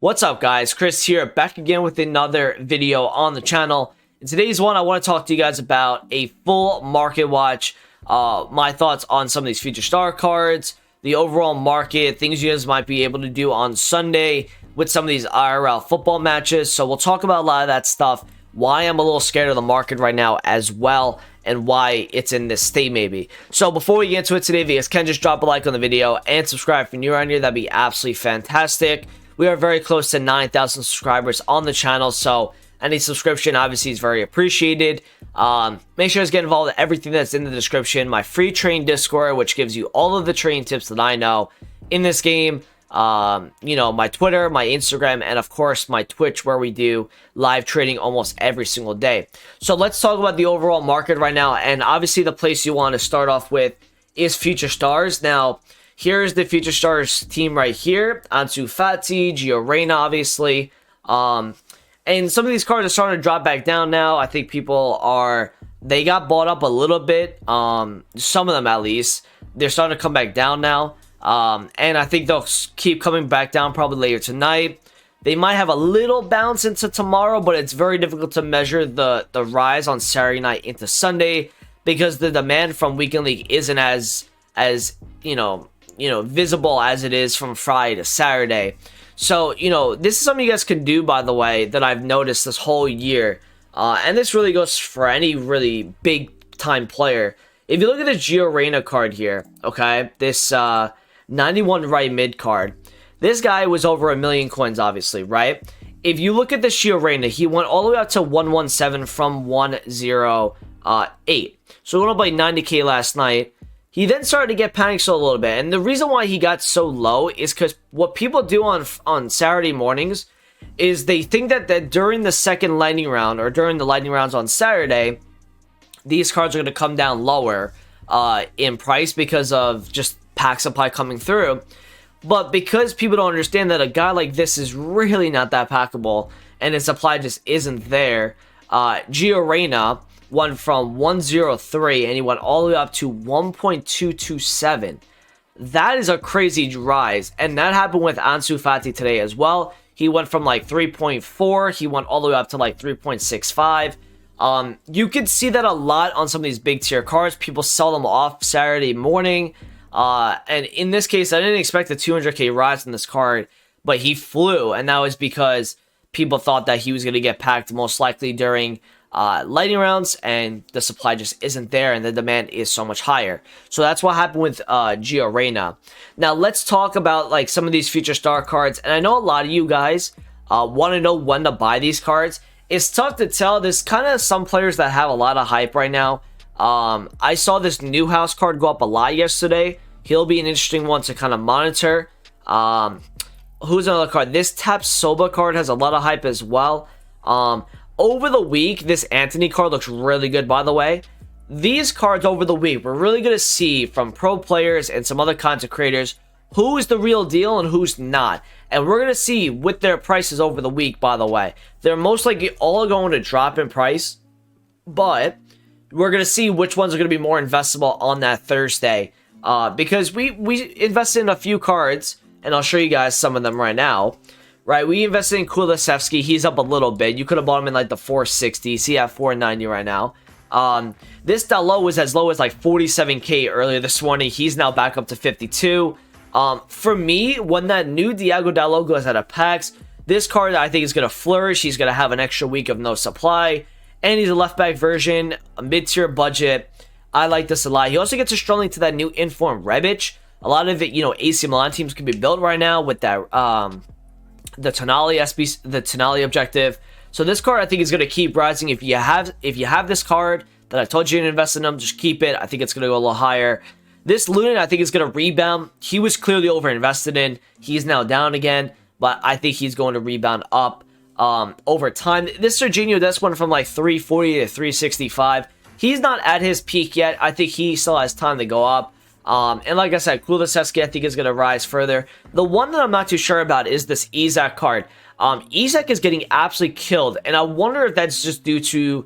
What's up, guys? Chris here, back again with another video on the channel. In today's one, I want to talk to you guys about a full market watch, my thoughts on some of these future star cards, the overall market, things you guys might be able to do on Sunday with some of these IRL football matches. So we'll talk about a lot of that stuff, why I'm a little scared of the market right now as well, and why it's in this state maybe. So before we get into it today, if you guys can just drop a like on the video and subscribe if you're new around here, that'd be absolutely fantastic. We are very close to 9,000 subscribers on the channel, so any subscription obviously is very appreciated. Make sure to get involved with everything that's in the description. My free train Discord, which gives you all of the trading tips that I know in this game. You know, my Twitter, my Instagram, and of course my Twitch, where we do live trading almost every single day. So let's talk about the overall market right now, and obviously the place you want to start off with is Future Stars. Now, here's the Future Stars team right here. Ansu Fati, Gio Reyna, obviously. And some of these cards are starting to drop back down now. I think they got bought up a little bit. Some of them at least. They're starting to come back down now. And I think they'll keep coming back down probably later tonight. They might have a little bounce into tomorrow, but it's very difficult to measure the rise on Saturday night into Sunday because the demand from Weekend League isn't as visible as it is from Friday to Saturday. So, this is something you guys can do, by the way, that I've noticed this whole year. And this really goes for any really big time player. If you look at the Gio Reyna card here, okay, this 91 right mid card, this guy was over 1 million coins, obviously, right? If you look at the Gio Reyna, he went all the way up to 117 from 108. So he went up by 90k last night. He then started to get panicked a little bit. And the reason why he got so low is because what people do on Saturday mornings is they think that during the second lightning round or during the lightning rounds on Saturday, these cards are going to come down lower in price because of just pack supply coming through. But because people don't understand that a guy like this is really not that packable and his supply just isn't there, Gio Reyna went from 103 and he went all the way up to 1.227. That is a crazy rise, and that happened with Ansu Fati today as well. He went from like 3.4, he went all the way up to like 3.65. You could see that a lot on some of these big tier cards. People sell them off Saturday morning, and in this case, I didn't expect a 200k rise in this card, but he flew, and that was because people thought that he was going to get packed most likely during lightning rounds, and the supply just isn't there, and the demand is so much higher. So that's what happened with Gio Reyna. Now let's talk about like some of these future star cards, and I know a lot of you guys want to know when to buy these cards. It's tough to tell. There's kind of some players that have a lot of hype right now. I saw this Newhouse card go up a lot yesterday. He'll be an interesting one to kind of monitor. Who's another card? This Tap Soba card has a lot of hype as well. Over the week, this Anthony card looks really good, by the way. These cards over the week, we're really going to see from pro players and some other content creators who is the real deal and who's not. And we're going to see with their prices over the week, by the way. They're most likely all going to drop in price, but we're going to see which ones are going to be more investable on that Thursday. Because we invested in a few cards, and I'll show you guys some of them right now. Right, we invested in Kulusevski. He's up a little bit. You could have bought him in like the 460s. He at 490 right now. This Dalot was as low as like 47k earlier this morning. He's now back up to 52. For me, when that new Diego Dalot goes out of packs, this card I think is going to flourish. He's going to have an extra week of no supply. And he's a left back version, a mid-tier budget. I like this a lot. He also gets a strong link to that new Inform Rebic. A lot of it, AC Milan teams can be built right now with that the Tonali objective. So this card I think is going to keep rising. If you have this card that I told you to invest in them, just keep it. I think it's going to go a little higher. This Lunin I think is going to rebound. He was clearly over invested in. He's now down again, but I think he's going to rebound up over time. This Serginho, this one from like 340 to 365. He's not at his peak yet. I think he still has time to go up. And like I said, Kulusevski I think is going to rise further. The one that I'm not too sure about is this Isak card. Isak is getting absolutely killed, and I wonder if that's just due to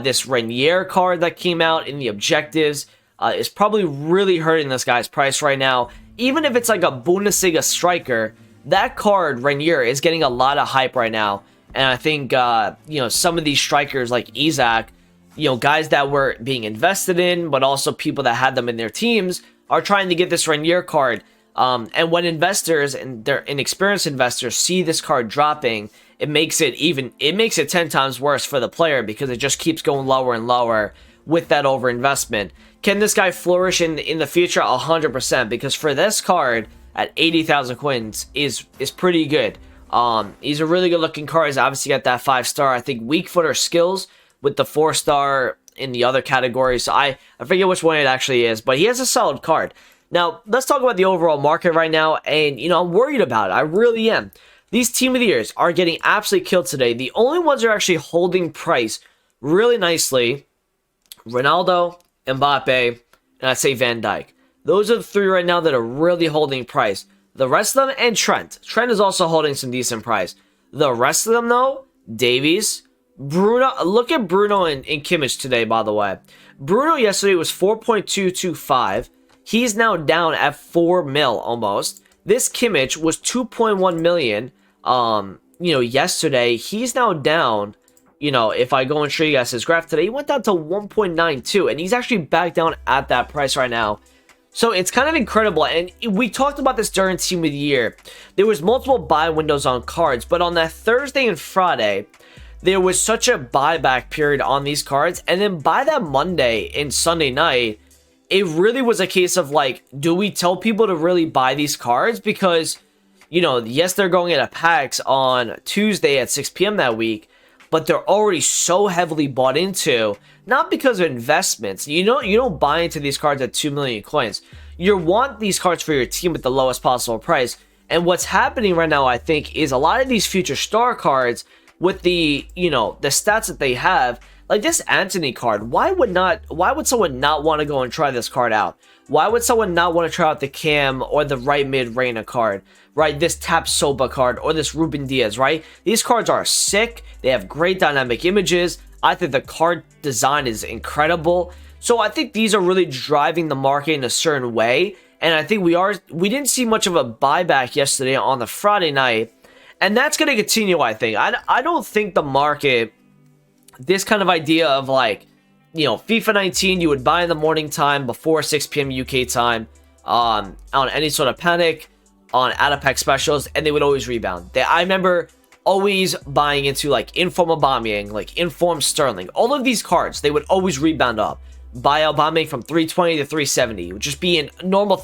this Renier card that came out in the objectives. Is probably really hurting this guy's price right now. Even if it's like a Bundesliga striker, that card, Renier, is getting a lot of hype right now. And I think, some of these strikers like Isaac, guys that were being invested in, but also people that had them in their teams, are trying to get this Renier card. And when investors and their inexperienced investors see this card dropping, it makes it 10 times worse for the player because it just keeps going lower and lower with that overinvestment. Can this guy flourish in the future? 100%, because for this card at 80,000 coins is pretty good. He's a really good looking card. He's obviously got that 5-star. I think weak footer skills with the 4-star in the other categories. So I forget which one it actually is, but he has a solid card. Now, let's talk about the overall market right now, and, I'm worried about it. I really am. These Team of the Years are getting absolutely killed today. The only ones that are actually holding price really nicely, Ronaldo, Mbappe, and I'd say Van Dijk. Those are the 3 right now that are really holding price. The rest of them, and Trent. Trent is also holding some decent price. The rest of them, though, Davies, Bruno. Look at Bruno and Kimmich today, by the way. Bruno yesterday was 4.225. He's now down at 4 mil almost. This Kimmich was 2.1 million. Yesterday. He's now down. If I go and show you guys his graph today, he went down to 1.92, and he's actually back down at that price right now. So it's kind of incredible, and we talked about this during Team of the Year. There was multiple buy windows on cards, but on that Thursday and Friday, there was such a buyback period on these cards, and then by that Monday and Sunday night, it really was a case of like, do we tell people to really buy these cards? Because, yes, they're going into packs on Tuesday at 6 p.m. that week, but they're already so heavily bought into, not because of investments. You don't buy into these cards at 2 million coins. You want these cards for your team at the lowest possible price. And what's happening right now, I think, is a lot of these future star cards with the stats that they have, like this Anthony card. Why would someone not want to go and try this card out? Why would someone not want to try out the Cam or the right mid Reina card, right? This Tap Soba card or this Ruben Diaz, right? These cards are sick. They have great dynamic images. I think the card design is incredible. So I think these are really driving the market in a certain way. And I think we didn't see much of a buyback yesterday on the Friday night. And that's going to continue, I think. I don't think the market, this kind of idea of like, FIFA 19, you would buy in the morning time before 6 p.m. UK time on any sort of panic, on out-of-pack specials, and they would always rebound. I remember always buying into like Inform Aubameyang, like Inform Sterling. All of these cards, they would always rebound up. Buy Aubameyang from 320 to 370. It would just be a normal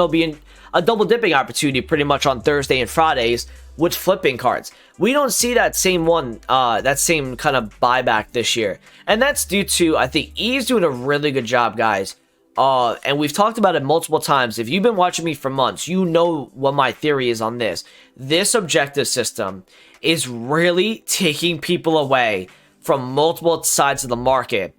being a double dipping opportunity pretty much on Thursday and Fridays with flipping cards. We don't see that same kind of buyback this year. And that's due to, I think, E's doing a really good job, guys. And we've talked about it multiple times. If you've been watching me for months, you know what my theory is on this. This objective system is really taking people away from multiple sides of the market.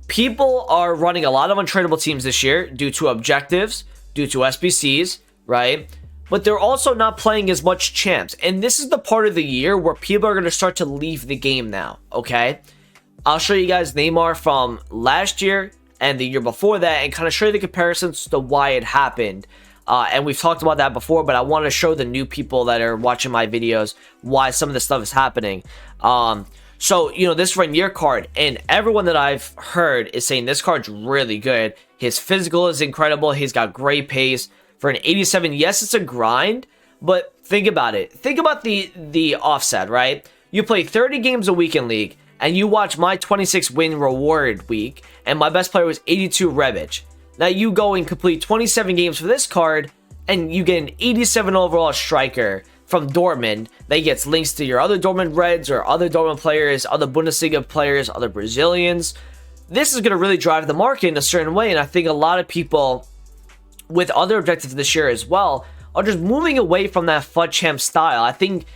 People are running a lot of untradeable teams this year due to objectives, due to SBCs, right? But they're also not playing as much champs. And this is the part of the year where people are going to start to leave the game now, okay? I'll show you guys Neymar from last year and the year before that and kind of show you the comparisons to why it happened. And we've talked about that before, but I want to show the new people that are watching my videos why some of this stuff is happening. So, this Renier card, and everyone that I've heard is saying this card's really good. His physical is incredible. He's got great pace. For an 87, yes, it's a grind, but think about it. Think about the offset, right? You play 30 games a week in League, and you watch my 26 win reward week, and my best player was 82 Rebic. Now you go and complete 27 games for this card, and you get an 87 overall striker from Dortmund that gets links to your other Dortmund Reds or other Dortmund players, other Bundesliga players, other Brazilians. This is going to really drive the market in a certain way, and I think a lot of people with other objectives this year as well are just moving away from that FUT champ style. I think,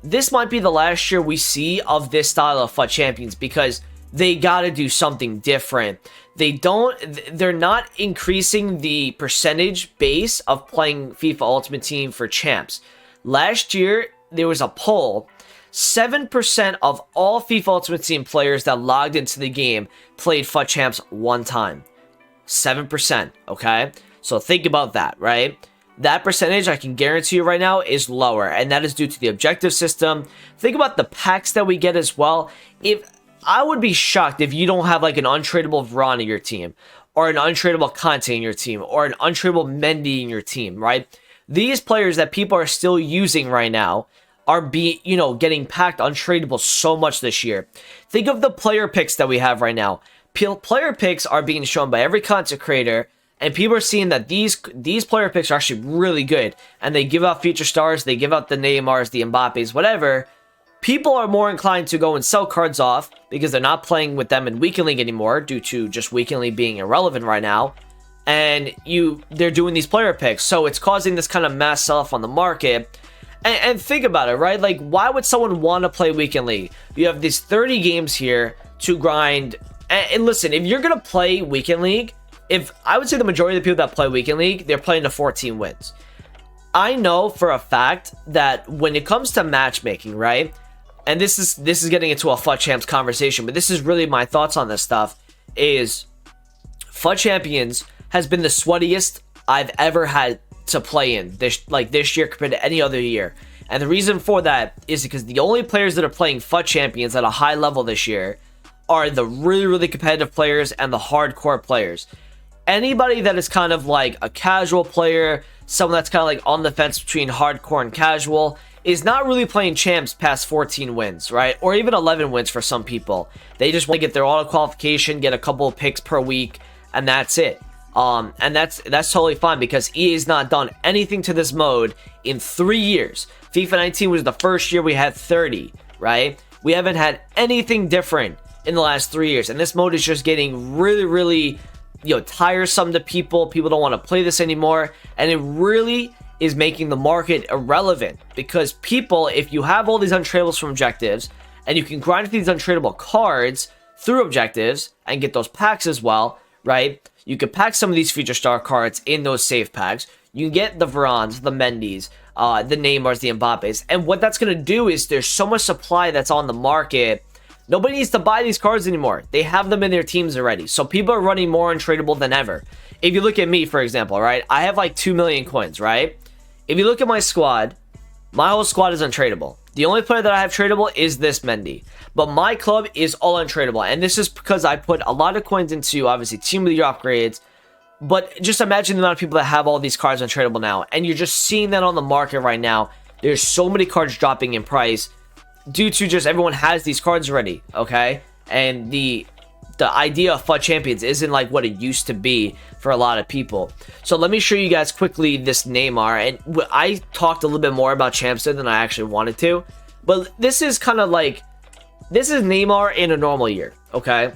this might be the last year we see of this style of FUT champions because they got to do something different. They're not increasing the percentage base of playing FIFA Ultimate Team for champs. Last year, there was a poll. 7% of all FIFA Ultimate Team players that logged into the game played FUT champs one time. 7%, okay? So think about that, right? that percentage, I can guarantee you right now, is lower, and that is due to the objective system. Think about the packs that we get as well. If I would be shocked if you don't have like an untradeable Varane in your team, or an untradeable Kante in your team, or an untradeable Mendy in your team, right? These players that people are still using right now are getting packed untradeable so much this year. Think of the player picks that we have right now. Player picks are being shown by every content creator, and people are seeing that these player picks are actually really good, and they give out future stars, they give out the Neymars, the Mbappes, whatever. People are more inclined to go and sell cards off because they're not playing with them in Weekend League anymore due to just Weekend League being irrelevant right now. And they're doing these player picks, so it's causing this kind of mass sell-off on the market. And think about it, right? Like, why would someone want to play Weekend League? You have these 30 games here to grind. And listen, if you're going to play Weekend League, if I would say the majority of the people that play Weekend League, they're playing to 14 wins. I know for a fact that when it comes to matchmaking, right? And this is getting into a FUT Champs conversation, but this is really my thoughts on this stuff, is FUT Champions has been the sweatiest I've ever had to play in this year compared to any other year. And the reason for that is because the only players that are playing FUT Champions at a high level this year are the really, really competitive players and the hardcore players. Anybody that is kind of like a casual player, someone that's kind of like on the fence between hardcore and casual, is not really playing champs past 14 wins, right? Or even 11 wins for some people. They just want to get their auto qualification, get a couple of picks per week, and that's it. And that's totally fine because EA's not done anything to this mode in 3 years. FIFA 19 was the first year we had 30, right? We haven't had anything different in the last 3 years, and this mode is just getting really, really, tiresome to people. People don't want to play this anymore, and it really is making the market irrelevant because people, if you have all these untradables from objectives and you can grind these untradable cards through objectives and get those packs as well, right? You can pack some of these future star cards in those save packs. You can get the Varanes, the Mendys, the Neymars, the Mbappes, and what that's going to do is there's so much supply that's on the market. Nobody needs to buy these cards anymore. They have them in their teams already. So people are running more untradeable than ever. If you look at me, for example, right? I have like 2 million coins, right? If you look at my squad, my whole squad is untradeable. The only player that I have tradable is this Mendy. But my club is all untradeable. And this is because I put a lot of coins into, obviously, Team of the Year upgrades. But just imagine the amount of people that have all these cards untradeable now. And you're just seeing that on the market right now. There's so many cards dropping in price due to just everyone has these cards already, okay? And the idea of FUT Champions isn't like what it used to be for a lot of people. So let me show you guys quickly this Neymar. And I talked a little bit more about Champs than I actually wanted to. But this is kind of like, this is Neymar in a normal year, okay?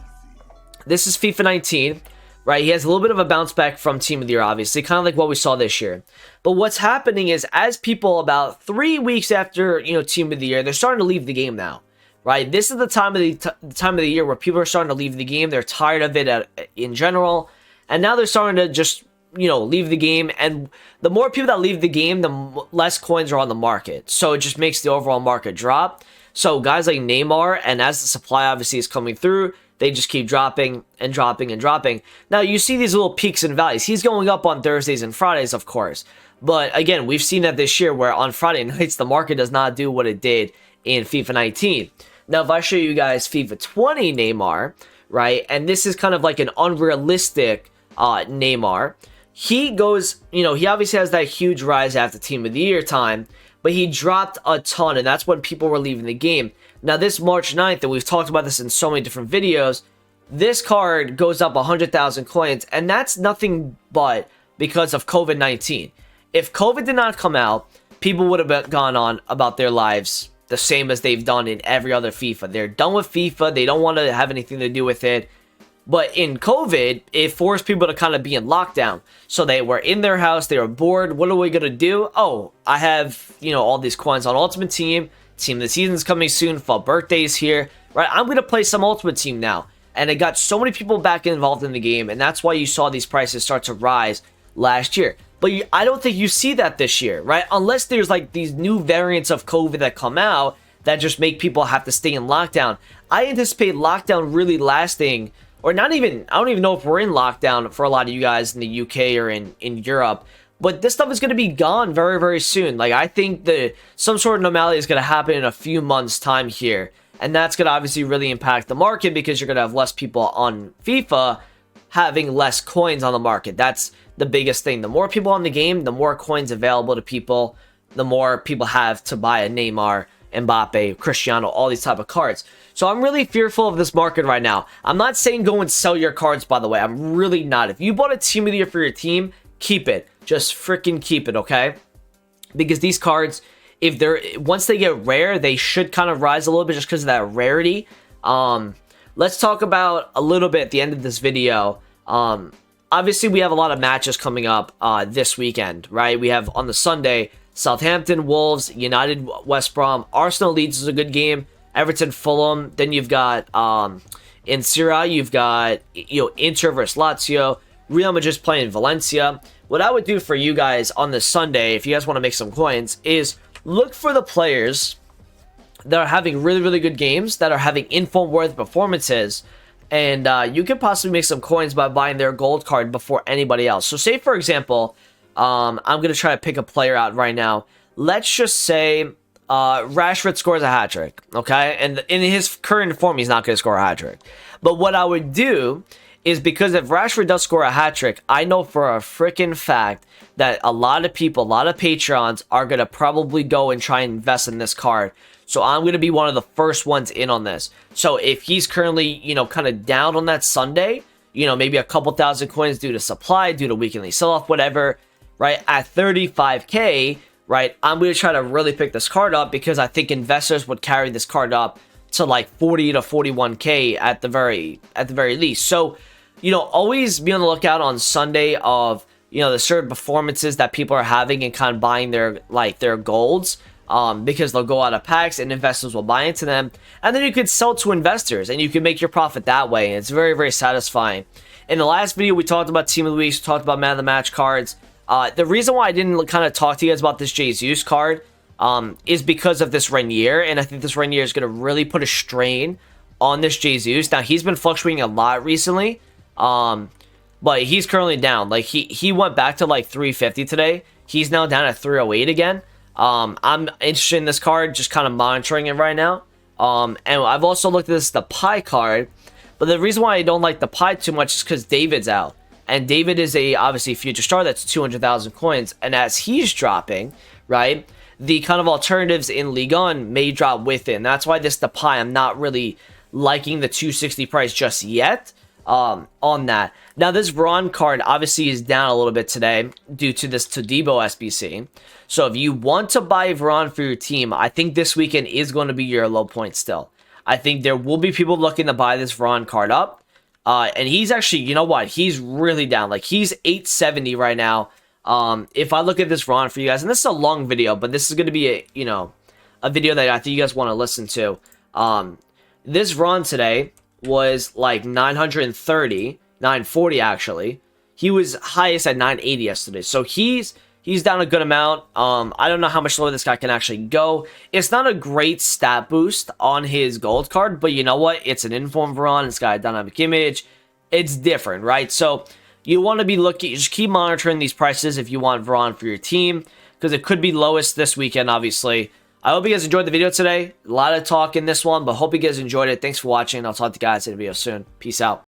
This is FIFA 19, right? He has a little bit of a bounce back from Team of the Year, obviously, kind of like what we saw this year. But what's happening is as people about 3 weeks after, Team of the Year, they're starting to leave the game now. Right, this is the time of the year where people are starting to leave the game. They're tired of it in general, and now they're starting to just leave the game. And the more people that leave the game, the less coins are on the market. So it just makes the overall market drop. So guys like Neymar, and as the supply obviously is coming through, they just keep dropping and dropping and dropping. Now you see these little peaks and valleys. He's going up on Thursdays and Fridays, of course. But again, we've seen that this year where on Friday nights the market does not do what it did in FIFA 19. Now, if I show you guys FIFA 20 Neymar, right, and this is kind of like an unrealistic Neymar, he goes, he obviously has that huge rise after Team of the Year time, but he dropped a ton, and that's when people were leaving the game. Now, this March 9th, and we've talked about this in so many different videos, this card goes up 100,000 coins, and that's nothing but because of COVID-19. If COVID did not come out, people would have gone on about their lives the same as they've done in every other FIFA. They're done with FIFA. They don't want to have anything to do with it. But in COVID, it forced people to kind of be in lockdown. So they were in their house. They were bored. What are we going to do? Oh, I have, all these coins on Ultimate Team. Team of the Season's coming soon. Fall birthday's here. Right? I'm going to play some Ultimate Team now. And it got so many people back involved in the game. And that's why you saw these prices start to rise last year. But I don't think you see that this year, right? Unless there's like these new variants of COVID that come out that just make people have to stay in lockdown. I anticipate lockdown really lasting, or not even, I don't even know if we're in lockdown for a lot of you guys in the UK or in Europe. But this stuff is going to be gone very, very soon. Like, I think some sort of normality is going to happen in a few months' time here. And that's going to obviously really impact the market because you're going to have less people on FIFA having less coins on the market. That's the biggest thing. The more people on the game, the more coins available to people, the more people have to buy a Neymar, Mbappe, Cristiano, all these type of cards. So I'm really fearful of this market right now. I'm not saying go and sell your cards, by the way. I'm really not. If you bought a team of the year for your team, keep it. Just freaking keep it, okay? Because these cards, once they get rare, they should kind of rise a little bit just because of that rarity. Let's talk about a little bit at the end of this video. Obviously, we have a lot of matches coming up this weekend, right? We have on the Sunday, Southampton, Wolves, United, West Brom, Arsenal, Leeds is a good game, Everton, Fulham. Then you've got in Serie A, you've got Inter versus Lazio, Real Madrid's playing Valencia. What I would do for you guys on this Sunday, if you guys want to make some coins, is look for the players that are having really, really good games, that are having inform-worthy performances, and you could possibly make some coins by buying their gold card before anybody else. So say, for example, I'm going to try to pick a player out right now. Let's just say Rashford scores a hat-trick, okay? And in his current form, he's not going to score a hat-trick. But what I would do is, because if Rashford does score a hat-trick, I know for a freaking fact that a lot of people, a lot of Patreons are going to probably go and try and invest in this card. So I'm going to be one of the first ones in on this. So if he's currently, kind of down on that Sunday, maybe a couple thousand coins due to supply, due to weekly sell-off, whatever, right, at 35K, right, I'm going to try to really pick this card up because I think investors would carry this card up to like 40 to 41K at the very least. So, always be on the lookout on Sunday of, the certain performances that people are having and kind of buying their golds, because they'll go out of packs and investors will buy into them. And then you could sell to investors and you can make your profit that way. And it's very, very satisfying. In the last video, we talked about Team of the Week, we talked about Man of the Match cards. The reason why I didn't kind of talk to you guys about this Jesus card is because of this Renier, and I think this Renier is going to really put a strain on this Jesus. Now, he's been fluctuating a lot recently, but he's currently down. Like, he went back to like 350 today. He's now down at 308 again. I'm interested in this card, just kind of monitoring it right now. And I've also looked at the Pie card, but the reason why I don't like the Pie too much is because David's out. And David is obviously future star, that's 200,000 coins. And as he's dropping, right, the kind of alternatives in Ligue 1 may drop with it. And that's why the Pie, I'm not really liking the 260 price just yet on that. Now, this Veron card obviously is down a little bit today due to this Todibo SBC. So if you want to buy Veron for your team, I think this weekend is going to be your low point still. I think there will be people looking to buy this Veron card up. And he's actually, he's really down. Like, he's 870 right now. If I look at this Veron for you guys, and this is a long video, but this is going to be a video that I think you guys want to listen to. This Veron today was like 930, 940 actually. He was highest at 980 yesterday. So he's down a good amount. I don't know how much lower this guy can actually go. It's not a great stat boost on his gold card, but you know what? It's an inform Veron. It's got a dynamic image. It's different, right? So you want to be looking, just keep monitoring these prices if you want Veron for your team, because it could be lowest this weekend, obviously. I hope you guys enjoyed the video today. A lot of talk in this one, but hope you guys enjoyed it. Thanks for watching. I'll talk to you guys in a video soon. Peace out.